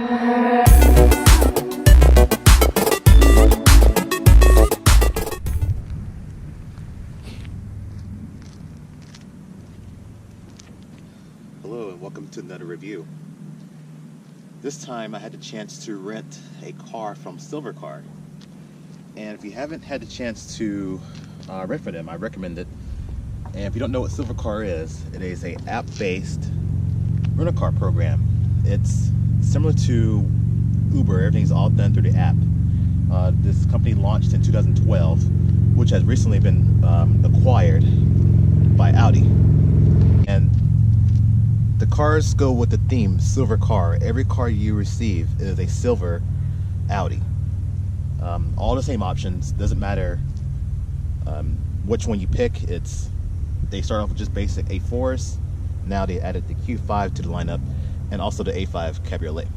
Hello and welcome to another review. This time I had the chance to rent a car from Silver Car. And if you haven't had the chance to rent for them, I recommend it. And if you don't know what Silver Car is, it is an app-based rental car program. It's similar to Uber. Everything's all done through the app. This company launched in 2012, which has recently been acquired by Audi. And the cars go with the theme Silver Car. Every car you receive is a silver Audi. All the same options. Doesn't matter which one you pick. They start off with just basic A4s. Now they added the Q5 to the lineup, and also the A5 Cabriolet.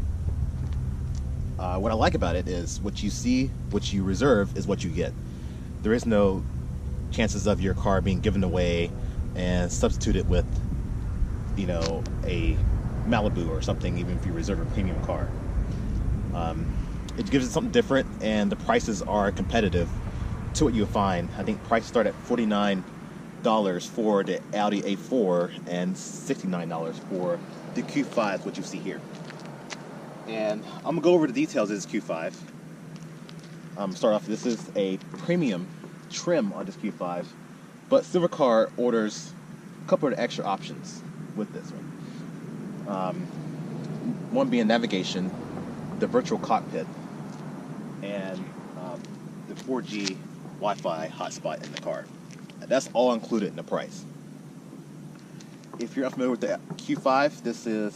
What I like about it is what you see, what you reserve is what you get. There is no chances of your car being given away and substituted with, you know, a Malibu or something, even if you reserve a premium car. It gives it something different, and the prices are competitive to what you'll find. I think prices start at $49 for the Audi A4 and $69 for the Q5, what you see here. And I'm gonna go over the details of this Q5. Start off, this is a premium trim on this Q5, but Silver Car orders a couple of the extra options with this one. One being navigation, the virtual cockpit, and the 4G Wi-Fi hotspot in the car. And that's all included in the price. If you're unfamiliar with the Q5,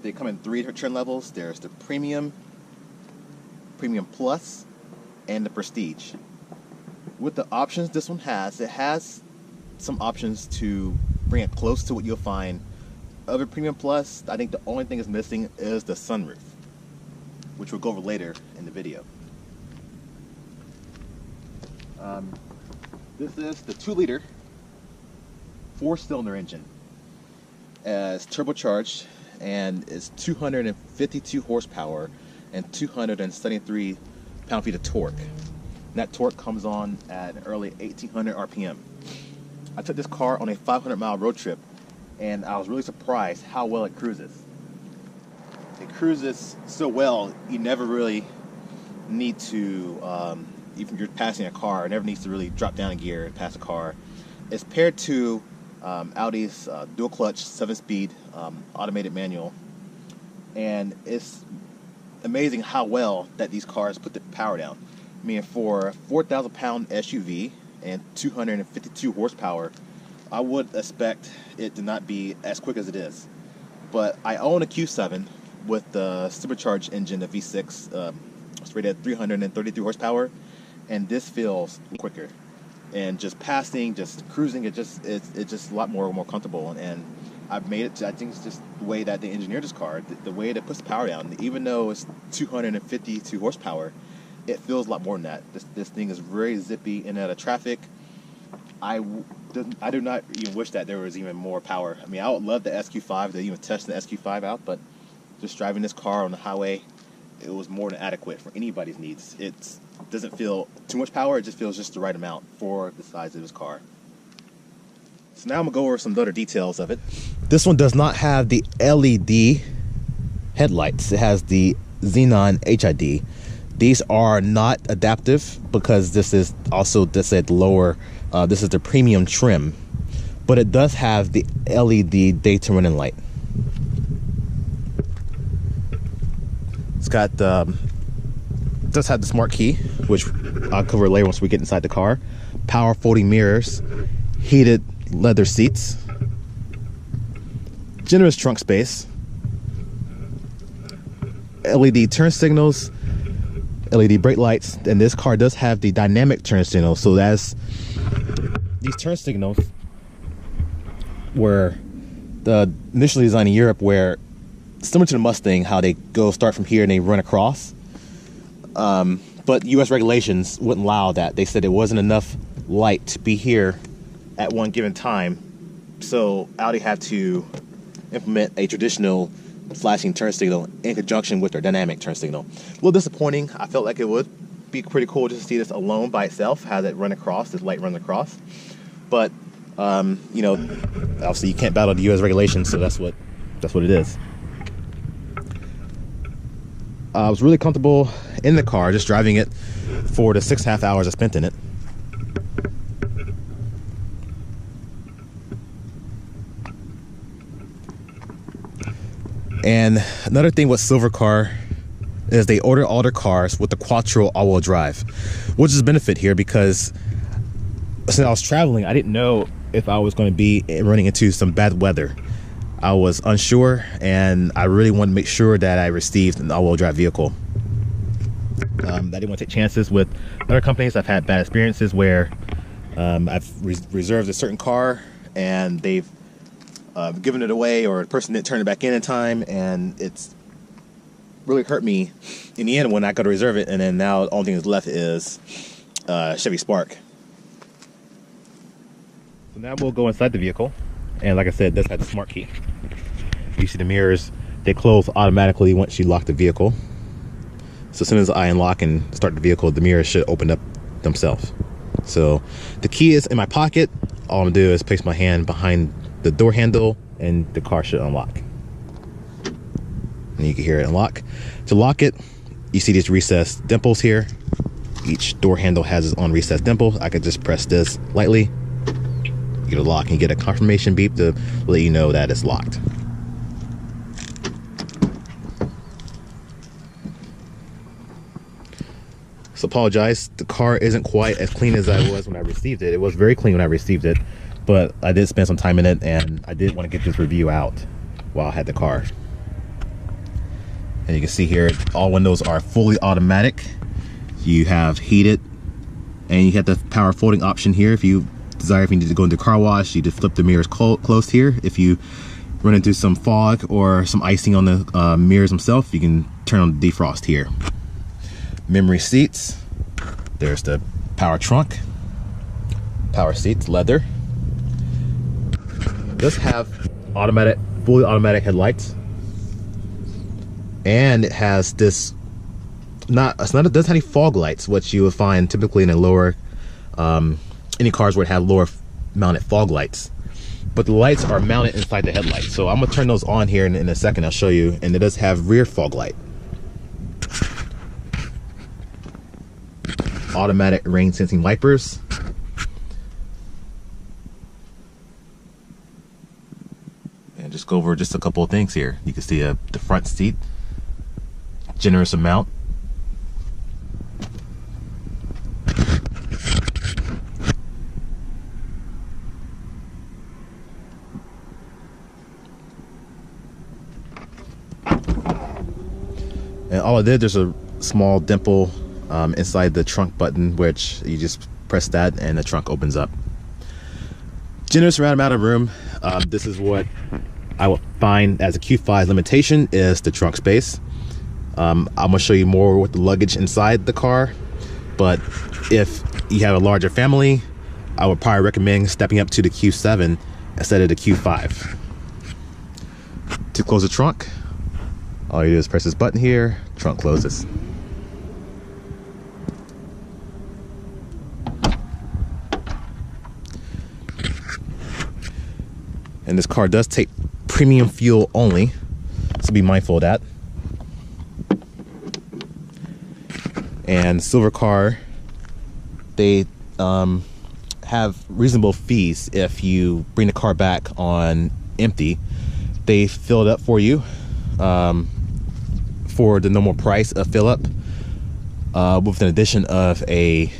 they come in 3 trim levels. There's the Premium, Premium Plus, and the Prestige. With the options this one has, it has some options to bring it close to what you'll find of a Premium Plus. I think the only thing that's missing is the sunroof, which we'll go over later in the video. This is the 2-liter 4-cylinder engine. It's turbocharged and it's 252 horsepower and 273 pound-feet of torque. And that torque comes on at an early 1800 RPM. I took this car on a 500-mile road trip, and I was really surprised how well it cruises. It cruises so well, you never really need to, even if you're passing a car, it never needs to really drop down a gear and pass a car. It's paired to Audi's dual clutch 7-speed automated manual, and it's amazing how well that these cars put the power down. I mean, for a 4,000-pound SUV and 252 horsepower, I would expect it to not be as quick as it is. But I own a Q7 with the supercharged engine, the V6. It's rated at 333 horsepower, and this feels quicker. And just passing, just cruising, it's just a lot more comfortable. And I've made it to, I think it's just the way that they engineered this car, the way that it puts the power down. Even though it's 252 horsepower, it feels a lot more than that. This thing is very zippy in and out of traffic. I do not even wish that there was even more power. I mean, I would love the SQ5 to even test the SQ5 out, but just driving this car on the highway, it was more than adequate for anybody's needs. It doesn't feel too much power, it just feels just the right amount for the size of this car. So now I'm going to go over some other details of it. This one does not have the LED headlights. It has the Xenon HID. These are not adaptive because this is also lower. This is the premium trim, but it does have the LED daytime running light. It's got does have the smart key, which I'll cover later once we get inside the car. Power folding mirrors, heated leather seats, generous trunk space, LED turn signals, LED brake lights, and this car does have the dynamic turn signals. So that's these turn signals were initially designed in Europe, where similar to the Mustang, how they start from here and they run across. But U.S. regulations wouldn't allow that. They said it wasn't enough light to be here at one given time, so Audi had to implement a traditional flashing turn signal in conjunction with their dynamic turn signal. A little disappointing. I felt like it would be pretty cool just to see this alone by itself, have it run across, this light run across. But you know, obviously you can't battle the U.S. regulations, so that's what it is. I was really comfortable in the car, just driving it for the 6.5 hours I spent in it. And another thing with Silver Car is they order all their cars with the Quattro all-wheel drive, which is a benefit here because since I was traveling, I didn't know if I was going to be running into some bad weather. I was unsure, and I really wanted to make sure that I received an all-wheel drive vehicle. I didn't want to take chances with other companies. I've had bad experiences where I've reserved a certain car and they've given it away, or the person didn't turn it back in time, and it's really hurt me in the end when I got to reserve it, and then now the only thing that's left is Chevy Spark. So now we'll go inside the vehicle, and like I said, this has the smart key. You see the mirrors, they close automatically once you lock the vehicle. So as soon as I unlock and start the vehicle, the mirrors should open up themselves. So the key is in my pocket. All I'm gonna do is place my hand behind the door handle and the car should unlock. And you can hear it unlock. To lock it, you see these recessed dimples here. Each door handle has its own recessed dimple. I could just press this lightly, you get a lock, and you get a confirmation beep to let you know that it's locked. So apologize, the car isn't quite as clean as I was when I received it. It was very clean when I received it, but I did spend some time in it, and I did want to get this review out while I had the car. And you can see here, all windows are fully automatic. You have heated, and you have the power folding option here. If you desire, if you need to go into car wash, you just flip the mirrors closed here. If you run into some fog or some icing on the mirrors themselves, you can turn on the defrost here. Memory seats. There's the power trunk. Power seats, leather. It does have automatic, fully automatic headlights. And it has this, it doesn't have any fog lights, which you would find typically in a lower, any cars would have lower mounted fog lights. But the lights are mounted inside the headlights. So I'm gonna turn those on here in a second, I'll show you. And it does have rear fog light. Automatic rain sensing wipers. And just go over just a couple of things here. You can see the front seat, generous amount. And all I did, there's a small dimple inside the trunk button, which you just press that and the trunk opens up. Generous amount of room. This is what I would find as a Q5 limitation, is the trunk space. I'm gonna show you more with the luggage inside the car, but if you have a larger family, I would probably recommend stepping up to the Q7 instead of the Q5. To close the trunk, all you do is press this button here, trunk closes. And this car does take premium fuel only, so be mindful of that. And Silver Car, they have reasonable fees if you bring the car back on empty. They fill it up for you for the normal price of fill up, with an addition of a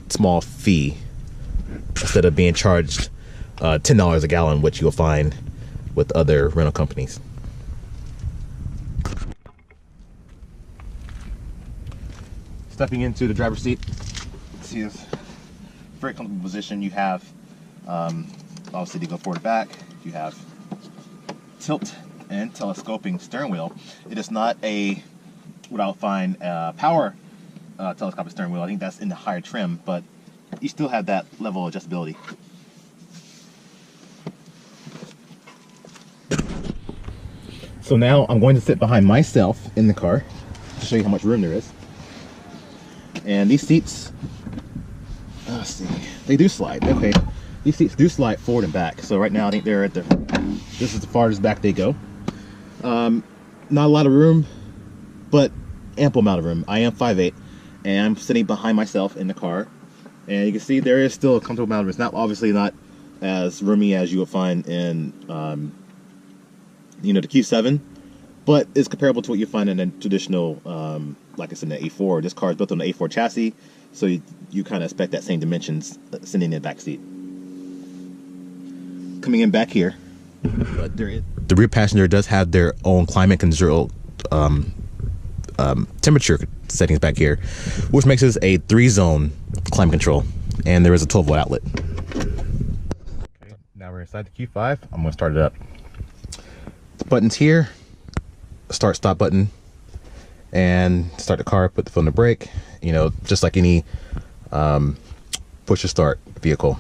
small fee instead of being charged $10 a gallon, which you'll find with other rental companies. Stepping into the driver's seat, see this very comfortable position. You have obviously to go forward and back. You have tilt and telescoping steering wheel. It is not a what I'll find power telescopic steering wheel. I think that's in the higher trim, but you still have that level of adjustability. So now I'm going to sit behind myself in the car to show you how much room there is. And these seats, let's see, they do slide. Okay, these seats do slide forward and back. So right now I think they're at this is the farthest back they go. Not a lot of room, but ample amount of room. I am 5'8", and I'm sitting behind myself in the car. And you can see there is still a comfortable amount of room. It's not obviously not as roomy as you would find in, you know, the Q7, but it's comparable to what you find in a traditional, like I said, the A4. This car is built on the A4 chassis, so you kind of expect that same dimensions sitting in the back seat. Coming in back here, the rear passenger does have their own climate control temperature settings back here, which makes this a 3-zone climate control, and there is a 12-volt outlet. Okay, now we're inside the Q5. I'm going to start it up. The buttons here, start stop button, and start the car, put the foot on the brake, you know, just like any push to start vehicle.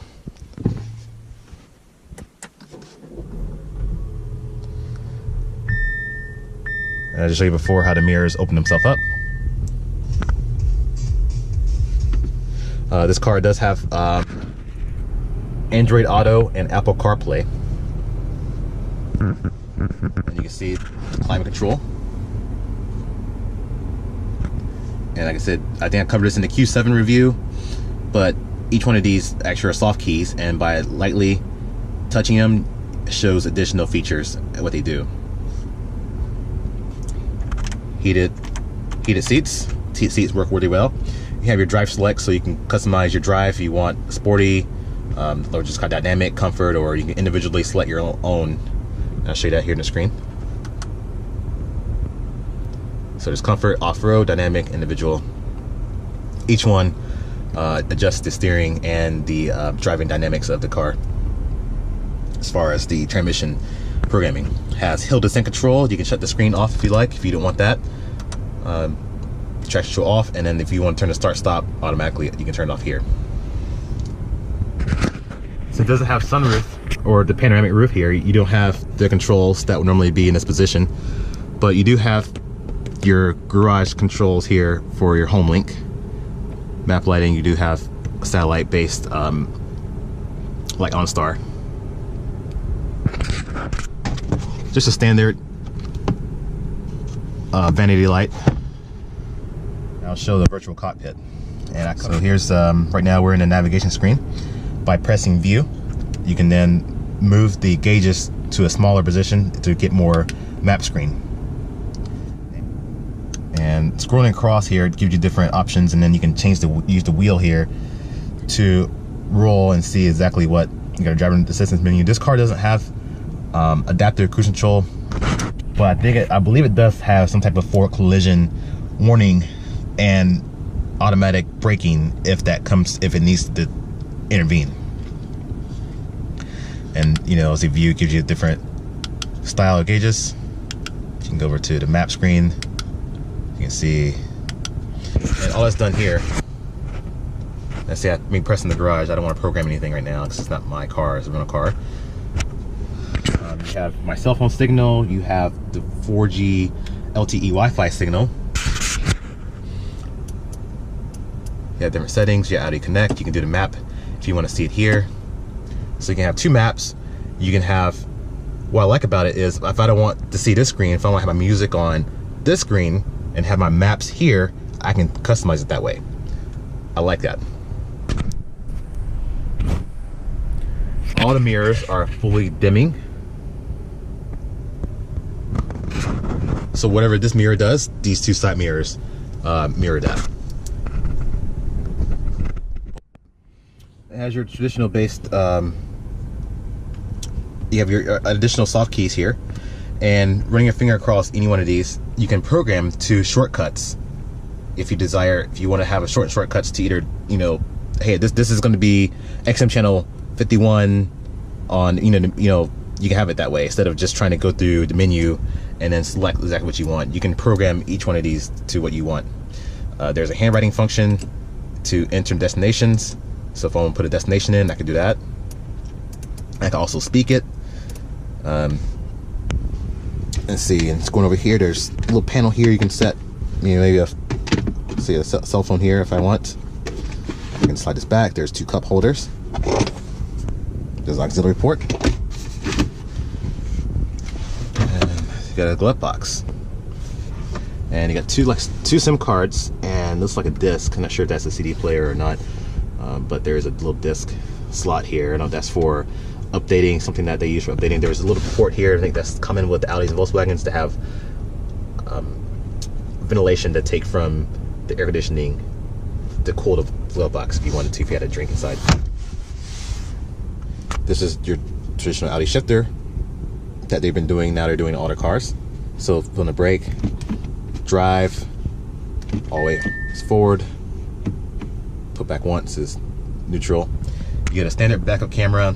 And I just showed you before how the mirrors open themselves up. This car does have Android Auto and Apple CarPlay. And you can see the climate control. And like I said, I think I covered this in the Q7 review, but each one of these actually are soft keys, and by lightly touching them shows additional features and what they do. Heated seats. Seats work really well. You have your drive select, so you can customize your drive if you want sporty, or just got dynamic, comfort, or you can individually select your own. I'll show you that here in the screen. So there's comfort, off-road, dynamic, individual. Each one adjusts the steering and the driving dynamics of the car. As far as the transmission programming, has hill descent control. You can shut the screen off if you like, if you don't want that. Traction control off, and then if you want to turn the start stop automatically, you can turn it off here. So it doesn't have sunroof or the panoramic roof here. You don't have the controls that would normally be in this position, but you do have your garage controls here for your home link. Map lighting, you do have satellite based like OnStar. Just a standard vanity light. I'll show the virtual cockpit. And so here's right now we're in the navigation screen. By pressing view, you can then move the gauges to a smaller position to get more map screen. And scrolling across here, it gives you different options, and then you can use the wheel here to roll and see exactly what you got. A driver assistance menu. This car doesn't have adaptive cruise control, but I believe it does have some type of forward collision warning and automatic braking if it needs to intervene. And you know, as a view, gives you a different style of gauges. You can go over to the map screen. You can see, and all that's done here. Let's see, me pressing the garage. I don't want to program anything right now because it's not my car, it's a rental car. You have my cell phone signal. You have the 4G LTE Wi-Fi signal. You have different settings. You have Audi Connect. You can do the map if you want to see it here. So you can have two maps. You can have, what I like about it is if I don't want to see this screen, if I want to have my music on this screen and have my maps here, I can customize it that way. I like that. All the mirrors are fully dimming. So whatever this mirror does, these two side mirrors mirror that. It has your traditional based, you have your additional soft keys here, and running your finger across any one of these, you can program to shortcuts if you desire. If you want to have a shortcuts to either, you know, hey, this is going to be XM channel 51 on, you can have it that way instead of just trying to go through the menu and then select exactly what you want. You can program each one of these to what you want. There's a handwriting function to enter destinations. So if I want to put a destination in, I can do that. I can also speak it. Let's see, and it's going over here. There's a little panel here you can set, you know, maybe a cell phone here if I want. I can slide this back. There's 2 cup holders. There's an auxiliary port. And you got a glove box. And you got two SIM cards, and looks like a disc. I'm not sure if that's a CD player or not, but there is a little disc slot here. I know that's for updating, something that they use for updating. There's a little port here, I think that's common with the Audis and Volkswagens, to have ventilation to take from the air conditioning, the cool glove box if you wanted to, if you had a drink inside. This is your traditional Audi shifter that they've been doing. Now they're doing all their cars. So on the brake, drive, all the way is forward, put back once is neutral. You get a standard backup camera.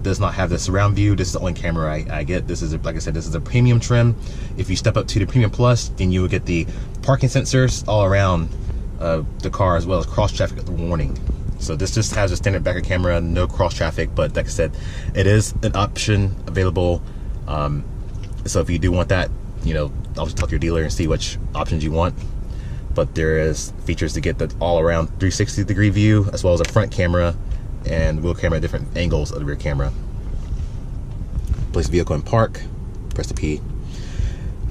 Does not have the surround view. This is the only camera I get. This is, like I said, this is a premium trim. If you step up to the premium plus, then you will get the parking sensors all around the car, as well as cross traffic warning. So this just has a standard backup camera, no cross traffic, but like I said, it is an option available. So if you do want that, you know, I'll just talk to your dealer and see which options you want. But there is features to get the all around 360-degree view, as well as a front camera and wheel camera at different angles of the rear camera. Place the vehicle in park, press the P.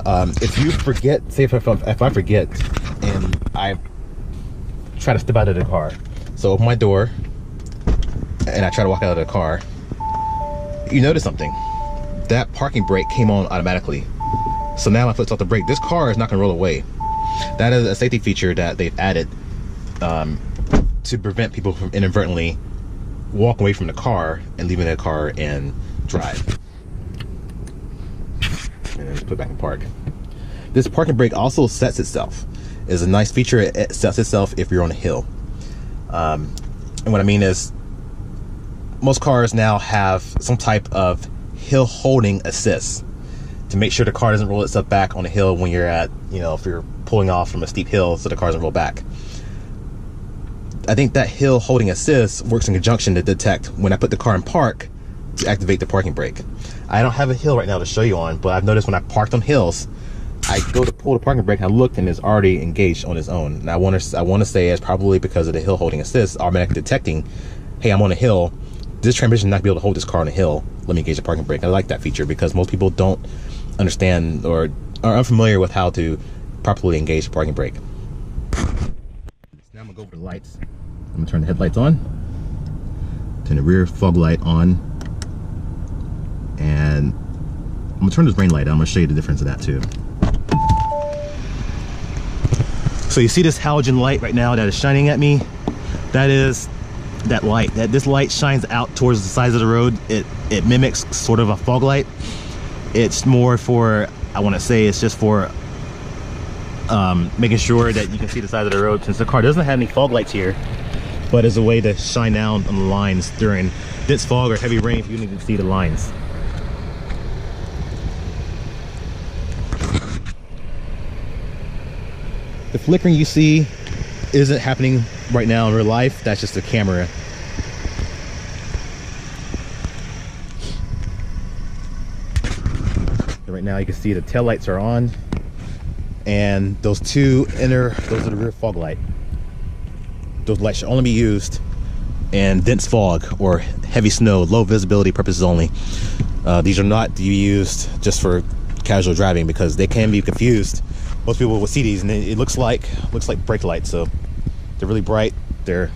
If you forget, say if I forget and I try to step out of the car, so open my door and I try to walk out of the car, you notice something. That parking brake came on automatically. So now if I flip off the brake, this car is not gonna roll away. That is a safety feature that they've added to prevent people from inadvertently walking away from the car and leaving the car and drive. And then just put it back in park. This parking brake also sets itself. It's a nice feature. It sets itself if you're on a hill. And what I mean is, most cars now have some type of hill holding assist to make sure the car doesn't roll itself back on a hill when you're at, you know, if you're pulling off from a steep hill, so the car doesn't roll back. I think that hill holding assist works in conjunction to detect when I put the car in park to activate the parking brake. I don't have a hill right now to show you on, but I've noticed when I parked on hills, I go to pull the parking brake and I looked and it's already engaged on its own. And I want to say it's probably because of the hill holding assist automatically detecting, hey, I'm on a hill. This transmission is not gonna be able to hold this car on a hill. Let me engage the parking brake. I like that feature because most people don't understand or are unfamiliar with how to properly engage the parking brake. Now I'm gonna go over the lights. I'm gonna turn the headlights on, turn the rear fog light on, and I'm gonna turn this rain light on. I'm gonna show you the difference of that too. So you see this halogen light right now that is shining at me? That is that light. This light shines out towards the sides of the road. It mimics sort of a fog light. It's more for, I want to say it's just for making sure that you can see the side of the road, since the car doesn't have any fog lights here, but as a way to shine down on the lines during dense fog or heavy rain if you need to see the lines. The flickering you see isn't happening right now in real life. That's just the camera. And right now you can see the tail lights are on, and those those are the rear fog light. Those lights should only be used in dense fog or heavy snow, low visibility purposes only. These are not to be used just for casual driving because they can be confused. Most people will see these and it looks like brake lights. So they're really bright. I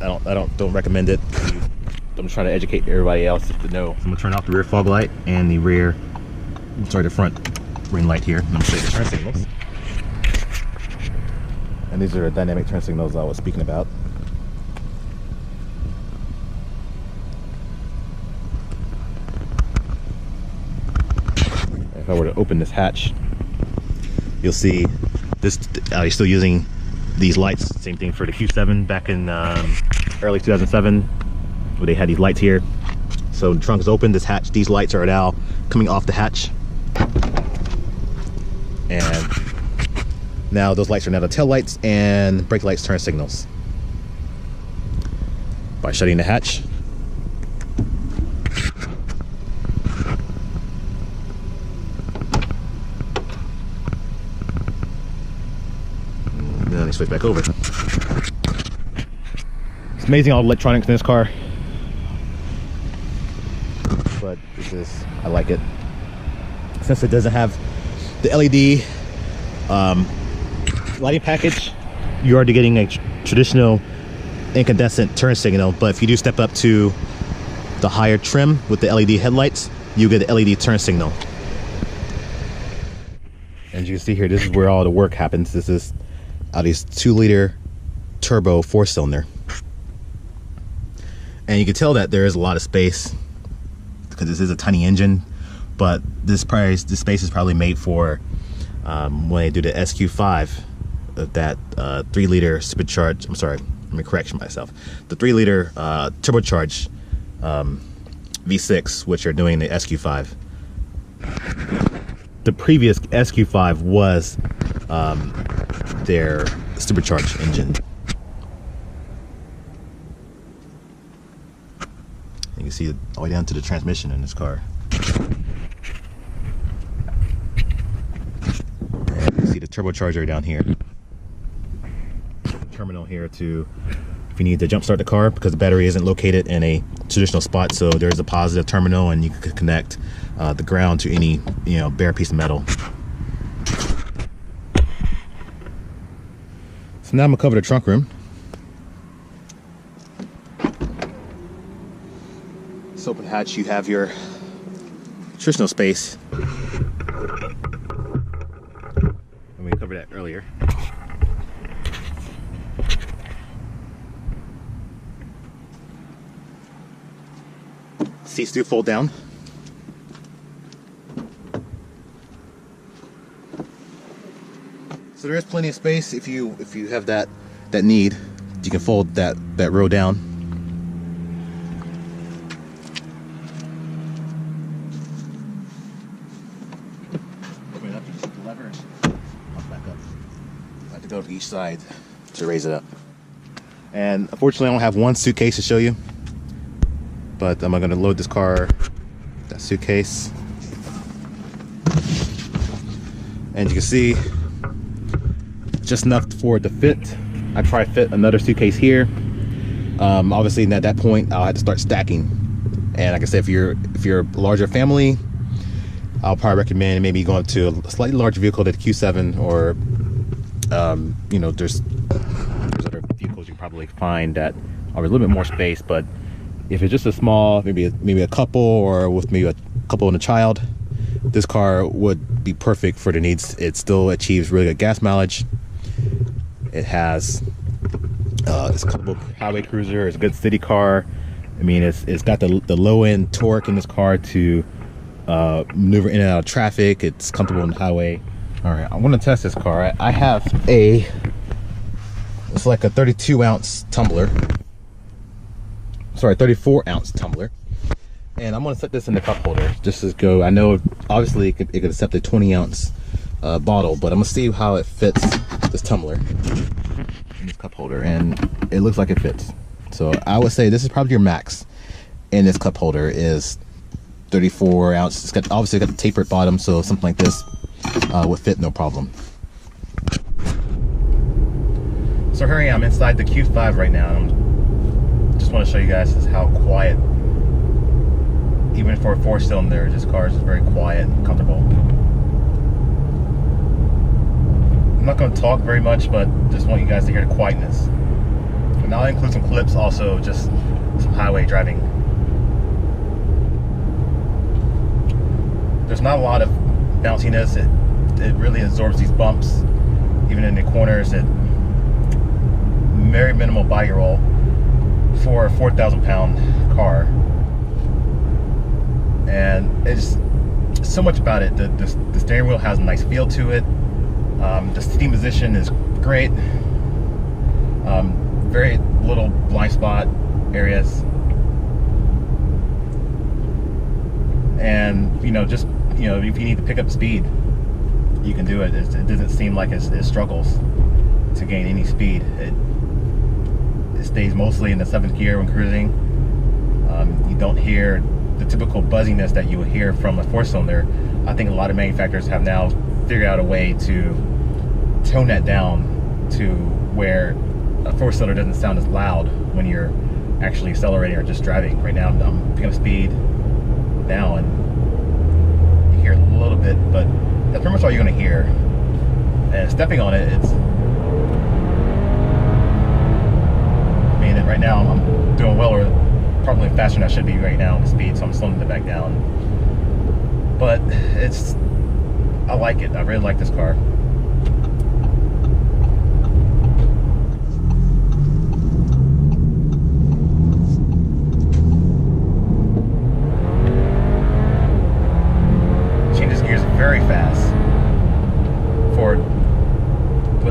don't recommend it. I'm trying to educate everybody else to know. I'm gonna turn off the rear fog light and the front rain light here. I'm gonna show you the turn signals. And these are the dynamic turn signals I was speaking about. If I were to open this hatch, you'll see this Audi's still using these lights. Same thing for the Q7 back in early 2007, where they had these lights here. So the trunk is open. These lights are now coming off the hatch, and now those lights are now the tail lights and brake lights turn signals. By shutting the hatch, switch back over. It's amazing all the electronics in this car, but I like it. Since it doesn't have the LED lighting package, you're already getting a traditional incandescent turn signal, but if you do step up to the higher trim with the LED headlights, you get the LED turn signal. And you can see here, this is where all the work happens. This is Audi's 2-liter turbo 4-cylinder. And you can tell that there is a lot of space because this is a tiny engine, but this space is probably made for when they do the SQ5, that 3-liter supercharged, I'm sorry, let me correct myself, the 3-liter turbocharged V6, which are doing the SQ5. The previous SQ5 was their supercharged engine. You can see it all the way down to the transmission in this car. And you can see the turbocharger down here. Terminal here to, if you need to jump start the car, because the battery isn't located in a traditional spot, so there's a positive terminal and you can connect the ground to any bare piece of metal. So now I'm gonna cover the trunk room. This open hatch, you have your traditional space, and we covered that earlier. Seats do fold down. So there is plenty of space if you have that need. You can fold that row down. Open it up, you just hit the lever and pop back up. I have to go to each side to raise it up. And unfortunately, I don't have one suitcase to show you, but I'm going to load this car, that suitcase, and you can see just enough for it to fit. I try to fit another suitcase here. Obviously, at that point, I'll have to start stacking. And like I said, if you're a larger family, I'll probably recommend maybe going to a slightly larger vehicle, like the Q7, or there's other vehicles you can probably find that are a little bit more space. But if it's just a small, maybe a couple, or with maybe a couple and a child, this car would be perfect for the needs. It still achieves really good gas mileage. It has it's a comfortable highway cruiser. It's a good city car. I mean, it's got the low end torque in this car to maneuver in and out of traffic. It's comfortable on the highway. All right, I want to test this car. I have it's like a 32-ounce tumbler. Sorry, 34-ounce tumbler. And I'm gonna set this in the cup holder just to go. I know obviously it could accept a 20-ounce bottle, but I'm gonna see how it fits this tumbler in this cup holder, and it looks like it fits. So I would say this is probably your max in this cup holder is 34 ounce. It's got obviously got the tapered bottom, so something like this would fit no problem. So here I am inside the Q5 right now. I just want to show you guys how quiet, even for a 4-cylinder, this car is very quiet and comfortable. I'm not going to talk very much, but just want you guys to hear the quietness. And I'll include some clips also, just some highway driving. There's not a lot of bounciness. It really absorbs these bumps, even in the corners. It very minimal body roll for a 4,000-pound car. And it's so much about it. The steering wheel has a nice feel to it. The seating position is great. Very little blind spot areas. And if you need to pick up speed, you can do it. It doesn't seem like it struggles to gain any speed. It stays mostly in the 7th gear when cruising. You don't hear the typical buzziness that you would hear from a 4-cylinder. I think a lot of manufacturers have now figured out a way to tone that down to where a four-cylinder doesn't sound as loud when you're actually accelerating or just driving. Right now I'm picking up speed now and you hear a little bit, but that's pretty much all you're going to hear. And stepping on it, it's, I mean, right now I'm doing well, or probably faster than I should be right now on the speed, so I'm slowing it back down. But it's, I like it. I really like this car. Changes gears very fast for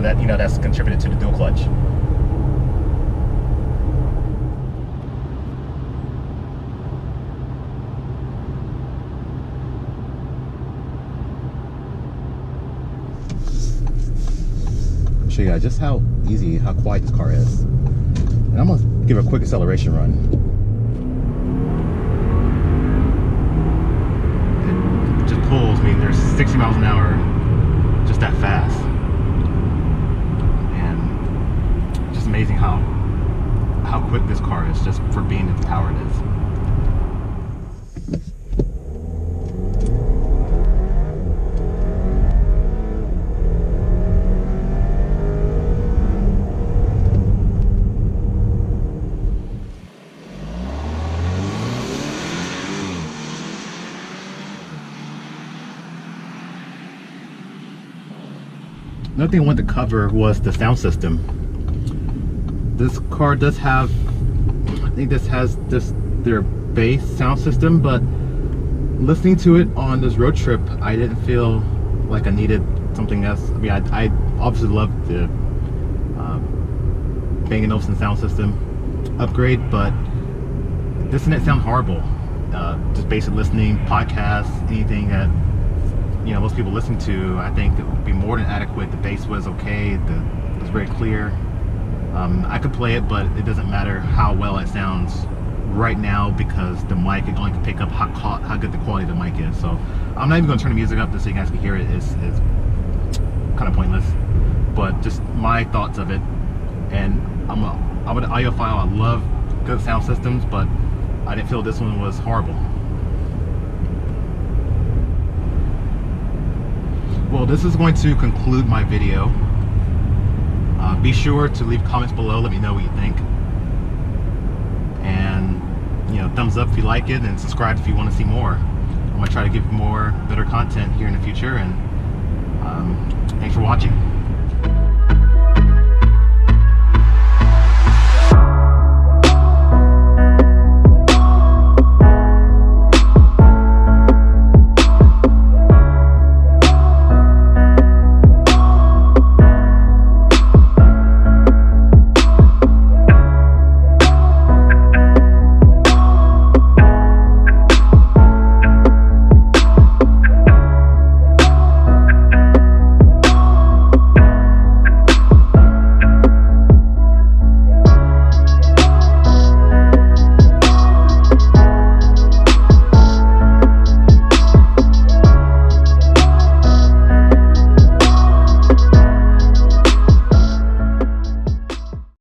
that, you know, that's contributed to the dual clutch. Show you guys just how easy, how quiet this car is. And I'm gonna give a quick acceleration run. It just pulls. I mean, there's 60 miles an hour, just that fast. And just amazing how quick this car is, just for being the power it is. Another thing I wanted to cover was the sound system. This car does have, I think this has their base sound system, but listening to it on this road trip, I didn't feel like I needed something else. I mean, I obviously love the Bang & Olufsen sound system upgrade, but this didn't sound horrible. Just basic listening, podcasts, anything that, you know, most people listen to, I think it would be more than adequate. The bass was okay, it was very clear. I could play it, but it doesn't matter how well it sounds right now, because the mic, it only can pick up how good the quality of the mic is. So I'm not even going to turn the music up just so you guys can hear it. It's kind of pointless, but just my thoughts of it. And I'm an audiophile. I love good sound systems, but I didn't feel this one was horrible. Well, this is going to conclude my video. Be sure to leave comments below. Let me know what you think. And, you know, thumbs up if you like it, and subscribe if you want to see more. I'm going to try to give more better content here in the future. And thanks for watching.